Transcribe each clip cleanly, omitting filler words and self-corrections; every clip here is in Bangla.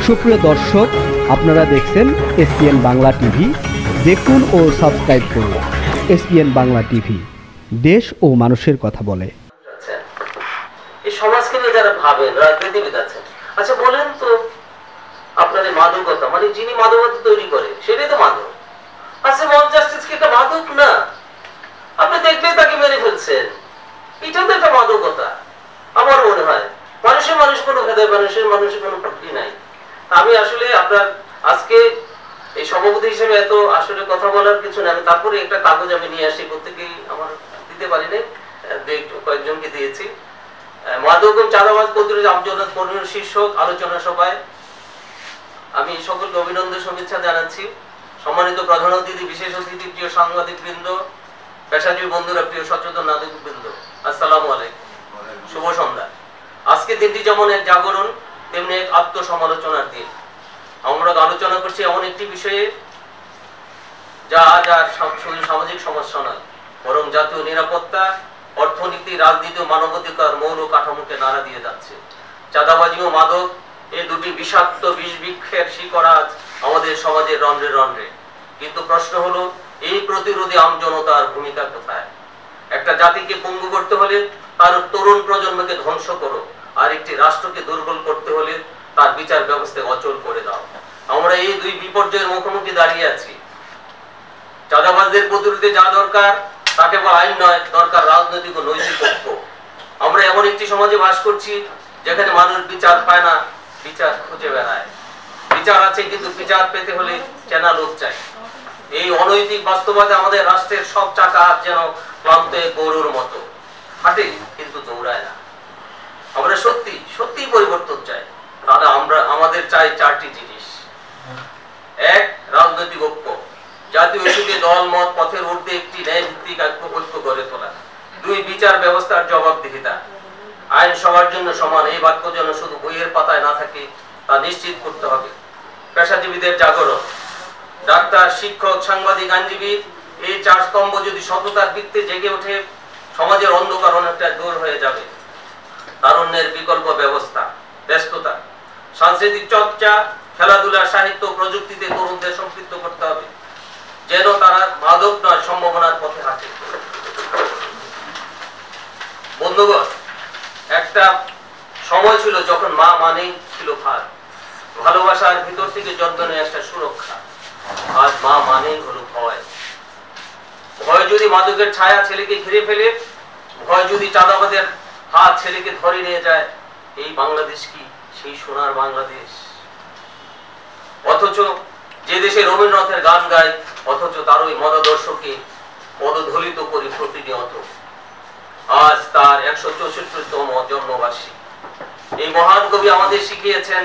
সুপ্রিয় দর্শক, আপনারা দেখছেন এসপিএন বাংলা টিভি। দেখুন ও সাবস্ক্রাইব করুন এসপিএন বাংলা টিভি, দেশ ও মানুষের কথা বলে। এই সমাজকে নিয়ে যারা ভাবেন, রাজনীতিবিদ আছেন, আচ্ছা বলেন তো আপনাদের মাদকতা মানে যিনি মাদকতা তৈরি করে সেটাই তো মাদক। আচ্ছা মব জাস্টিস কি একটা মাদক না? আপনি দেখলে তাকে মেরে ফেলছেন, এটাও তো একটা মাদকতা আমার মনে হয়। মানুষ কোনো ভেদে মানুষের কোনো প্রকৃতি নাই। আমি আসলে আপনার আজকে এই সভাপতি হিসেবে এত আসলে কথা বলার কিছু না, আমি তারপরে একটা কাগজ আমি নিয়ে আসি, প্রত্যেকেই আমার দিতে পারি না, কয়েকজনকে দিয়েছি। মাদক ও চাঁদাবাজ প্রতিরোধে আমজনতা কর্মীর শীর্ষক আলোচনা সভায় আমি সকলকে অভিনন্দন শুভেচ্ছা জানাচ্ছি। সম্মানিত প্রধান অতিথি, বিশেষ অতিথি, প্রিয় সাংবাদিক বৃন্দ, পেশাজীবী বন্ধুরা, প্রিয় সচেতন নাগরিক বৃন্দ, আসসালামু আলাইকুম, শুভ সন্ধ্যা। আজকে দিনটি যেমন এক জাগরণ তেমনি এক আত্মসমালোচনার দিন। আমরা আলোচনা করছি এমন একটি বিষয়ে যা আজ আর শুধু সামাজিক সমস্যা নয়, বরং জাতীয় নিরাপত্তা, অর্থনীতি, রাজনীতি ও মানবাধিকার মৌল কাঠামোকে নাড়া দিয়ে যাচ্ছে। চাঁদাবাজি ও মাদক, এই দুটি বিষাক্ত বিষ বৃক্ষের শিকড় আজ আমাদের সমাজের রন্ধ্রে রন্ধ্রে। কিন্তু প্রশ্ন হলো, এই প্রতিরোধে আমজনতার ভূমিকা কোথায়? একটা জাতিকে পঙ্গু করতে হলে তার তরুণ প্রজন্মকে ধ্বংস করো, আর একটি রাষ্ট্রকে দুর্বল করতে হলে তার বিচার ব্যবস্থাকে অচল করে দাও। আমরা এই দুই বিপর্যয়ের মুখোমুখি দাঁড়িয়ে আছি। চাঁদাবাজদের প্রতিরোধে যা দরকার তা কেবল আইন নয়, দরকার রাজনৈতিক ও নৈতিক ঐক্য। আমরা এমন একটি সমাজে বাস করছি যেখানে মানুষ বিচার পায় না, বিচার খুঁজে বেড়ায়। বিচার আছে কিন্তু বিচার পেতে হলে চেনা লোক চাই। এই অনৈতিক বাস্তবতায় আমাদের রাষ্ট্রের সব চাকা যেন ক্লান্ত গরুর মতো হাঁটে কিন্তু দৌড়ায় না। আমরা সত্যি পরিবর্তন চাই। তাহলে আমাদের চাই চারটি জিনিস। এক, রাজনৈতিক ঐক্য, জাতীয় ইস্যুকে দল মত পথের ঊর্ধ্বে একটি ন্যায় ভিত্তিক ঐক্য গড়ে তোলা। দুই, বিচার ব্যবস্থার জবাবদিহিতা। আইন সবার জন্য সমান, এই বাক্য যেন শুধু বইয়ের পাতায় না থাকে তা নিশ্চিত করতে হবে। পেশাজীবীদের জাগরণ, ডাক্তার, শিক্ষক, সাংবাদিক, আইনজীবী, এই চার স্তম্ভ যদি সততার ভিত্তিতে জেগে ওঠে, সমাজের অন্ধকার অনেকটা দূর হয়ে যাবে। তারুণ্যের বিকল্প ব্যস্ততা, সাংস্কৃতিক চর্চা, খেলাধুলা, সাহিত্য, প্রযুক্তিতে তরুণদের সম্পৃক্ত করতে হবে যেন তারা মাদক নয় সম্ভাবনার পথে হাঁটে। বন্ধুগণ, একটা সময় ছিল যখন মা মানেই ছিল ভার, ভালোবাসার ভিতর থেকে জন্মনে একটা সুরক্ষা। আজ মা মানেই হলো ভয়। ভয় যদি মাদকের ছায়া ছেলেকে ঘিরে ফেলে, ভয় যদি চাঁদাবাজের হাত ছেলেকে ধরে নিয়ে যায়, এই বাংলাদেশ কি সেই সোনার বাংলাদেশ? অথচ যে দেশে রবীন্দ্রনাথের গান গায়, অথচ তার ওই মতাদর্শকে পদধলিত করি প্রতিনিয়ত। আজ তার 164তম জন্মবার্ষিকী। এই মহান কবি আমাদের শিখিয়েছেন,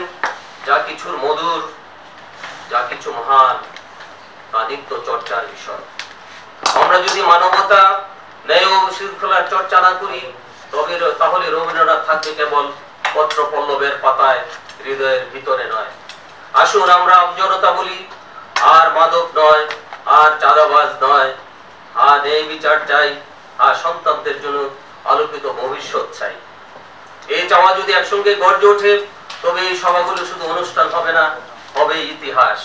যা কিছুর মধুর, যা কিছু মহান, তা নিত্য চর্চার বিষয়। আমরা যদি মানবতা, ন্যায় ও শৃঙ্খলার চর্চা না করি, তাহলে রবীন্দ্রনাথ থাকবে কেবল পত্র পল্লবের পাতায়, হৃদয়ের ভিতরে নয়। আসুন আমরা আমজনতা বলি, আর মাদক নয়, আর চাঁদাবাজ নয়, আর ন্যায় বিচার চাই, আর সন্তানদের জন্য আলোকিত ভবিষ্যৎ চাই। এই চাওয়া যদি একসঙ্গে গর্জে ওঠে, তবে এই সভাগুলো শুধু অনুষ্ঠান হবে না, হবে ইতিহাস।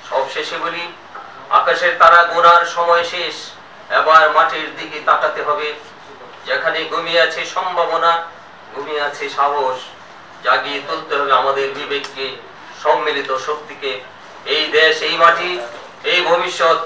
সব শেষে বলি, আকাশের তারা গোনার সময় শেষ, এবার মাটির দিকে তাকাতে হবে। যেখানে ঘুমিয়ে আছে সম্ভাবনা, ঘুমিয়ে আছে সাহস, জাগিয়ে তুলতে হবে আমাদের বিবেককে, সম্মিলিত শক্তিকে। এই দেশ, এই মাটি, এই ভবিষ্যৎ